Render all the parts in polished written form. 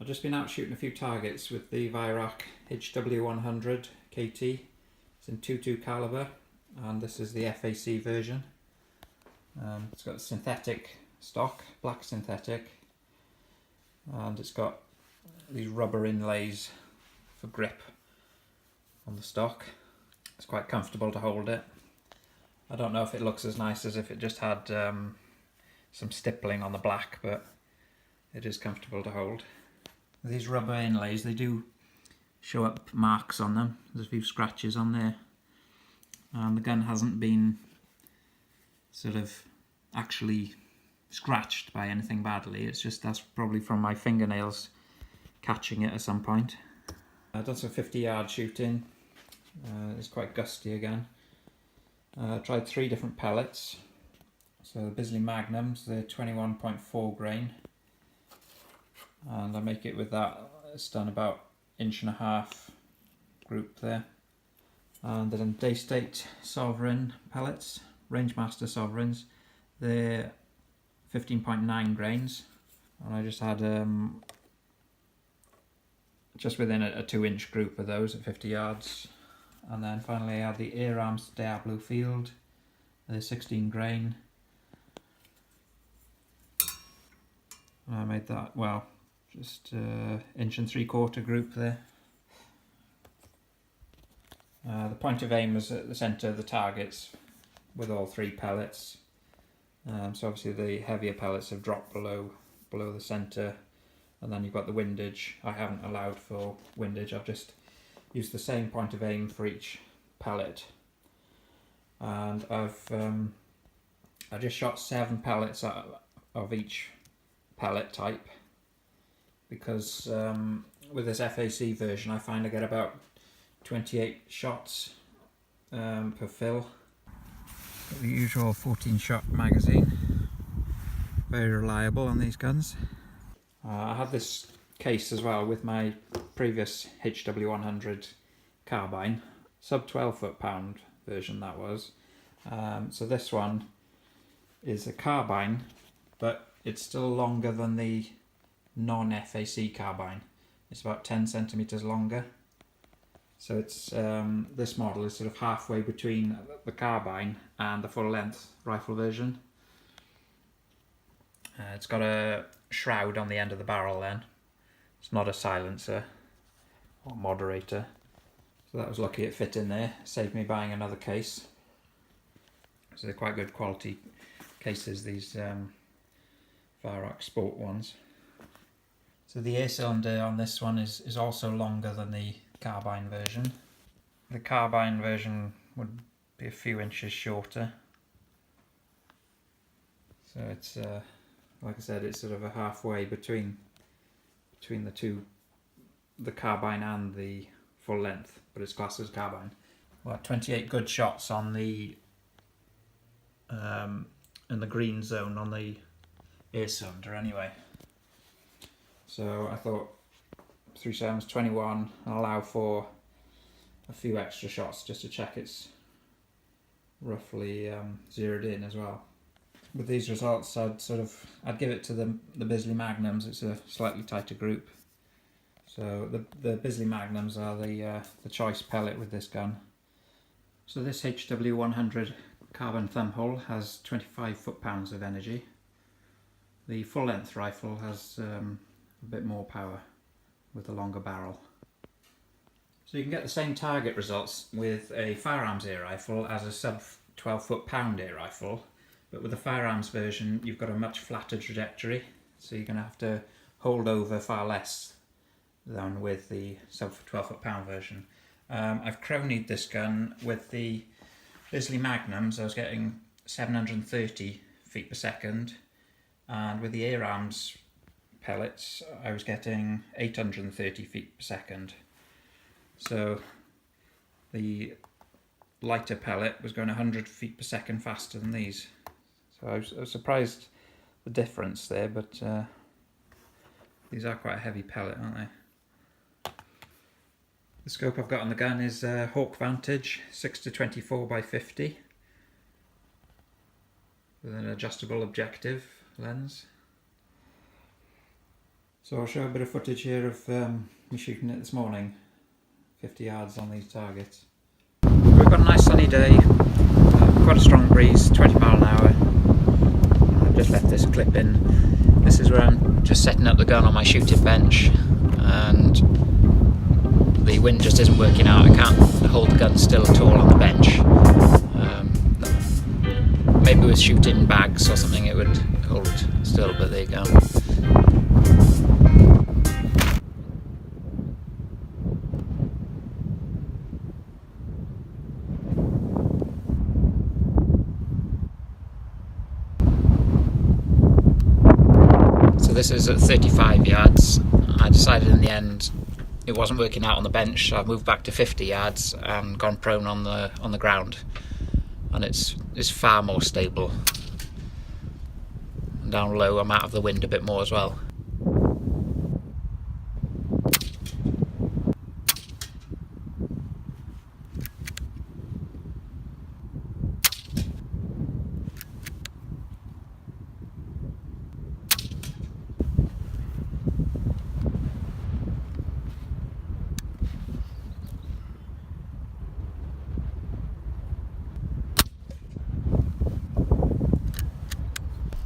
I've just been out shooting a few targets with the HW100KT. It's in 22 caliber, and this is the FAC version. It's got synthetic stock, black synthetic, and it's got these rubber inlays for grip on the stock. It's quite comfortable to hold it. I don't know if it looks as nice as if it just had some stippling on the black, but it is comfortable to hold. These rubber inlays, they do show up marks on them. There's a few scratches on there. And the gun hasn't been sort of actually scratched by anything badly. It's just that's probably from my fingernails catching it at some point. I've done some 50-yard shooting. It's quite gusty again. Tried 3 different pellets. So the Bisley Magnums, they're 21.4 grain. And I make it with that. It's done about 1.5 inch group there. And then Daystate Sovereign pellets, Rangemaster Sovereigns, they're 15.9 grains. And I just had just within a 2-inch group of those at 50 yards. And then finally I had the Air Arms Diablo Field, they're 16 grain. And I made that, well, just 1 3/4 inch group there. The point of aim was at the centre of the targets with all 3 pellets. So obviously the heavier pellets have dropped below the centre, and then you've got the windage. I haven't allowed for windage, I've just used the same point of aim for each pellet. And I just shot 7 pellets out of each pellet type, because with this FAC version I find I get about 28 shots per fill. The usual 14-shot magazine, very reliable on these guns. I had this case as well with my previous HW100 carbine, sub 12 foot-pound version that was. So this one is a carbine, but it's still longer than the non-FAC carbine. It's about 10 centimeters longer. So it's this model is sort of halfway between the carbine and the full-length rifle version. It's got a shroud on the end of the barrel then. It's not a silencer or moderator. So that was lucky it fit in there. Saved me buying another case. So they're quite good quality cases, these Varrock Sport ones. So the air cylinder on this one is also longer than the carbine version. The carbine version would be a few inches shorter. So it's like I said, it's sort of a halfway between the two, the carbine and the full length, but it's classed as carbine. Well, 28 good shots on the in the green zone on the air cylinder anyway. So I thought 3/7's 21 and allow for a few extra shots just to check it's roughly zeroed in as well. With these results, I'd give it to the Bisley Magnums. It's a slightly tighter group. So the Bisley Magnums are the choice pellet with this gun. So this HW100 carbon thumb hole has 25 foot-pounds of energy. The full-length rifle has a bit more power with a longer barrel. So you can get the same target results with a firearms air rifle as a sub 12 foot-pound air rifle, but with the firearms version you've got a much flatter trajectory, so you're going to have to hold over far less than with the sub 12 foot-pound version. I've cronied this gun with the Bisley Magnums. I was getting 730 feet per second, and with the air arms pellets I was getting 830 feet per second. So the lighter pellet was going 100 feet per second faster than these. So I was surprised the difference there, but these are quite a heavy pellet, aren't they? The scope I've got on the gun is Hawk Vantage 6-24 by 50 with an adjustable objective lens. So I'll show a bit of footage here of me shooting it this morning, 50 yards on these targets. We've got a nice sunny day, quite a strong breeze, 20 mile an hour. I've just left this clip in. This is where I'm just setting up the gun on my shooting bench, and the wind just isn't working out. I can't hold the gun still at all on the bench. Maybe with shooting bags or something it would hold still, but there you go. So this is at 35 yards. I decided in the end it wasn't working out on the bench, so I've moved back to 50 yards and gone prone on the ground, and it's far more stable. And down low I'm out of the wind a bit more as well.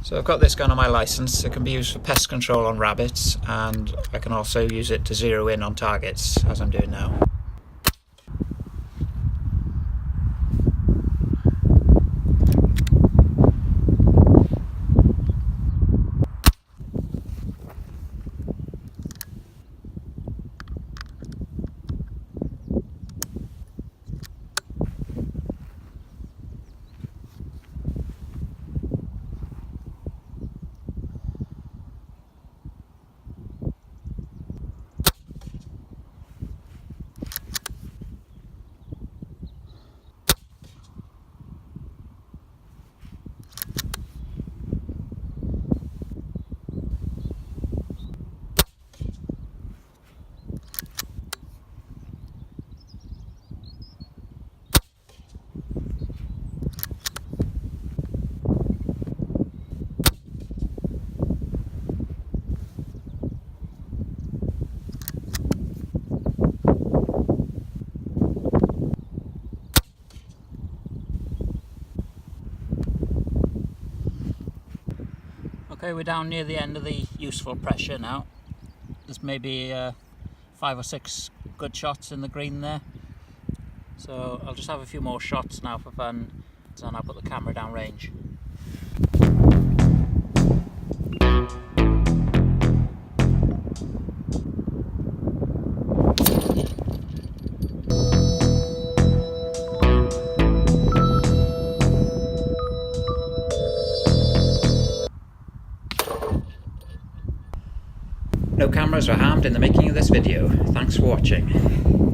So I've got this gun on my license. It can be used for pest control on rabbits, and I can also use it to zero in on targets, as I'm doing now. Okay, we're down near the end of the useful pressure now. There's maybe 5 or 6 good shots in the green there. So I'll just have a few more shots now for fun, and I'll put the camera down range. No cameras were harmed in the making of this video. Thanks for watching.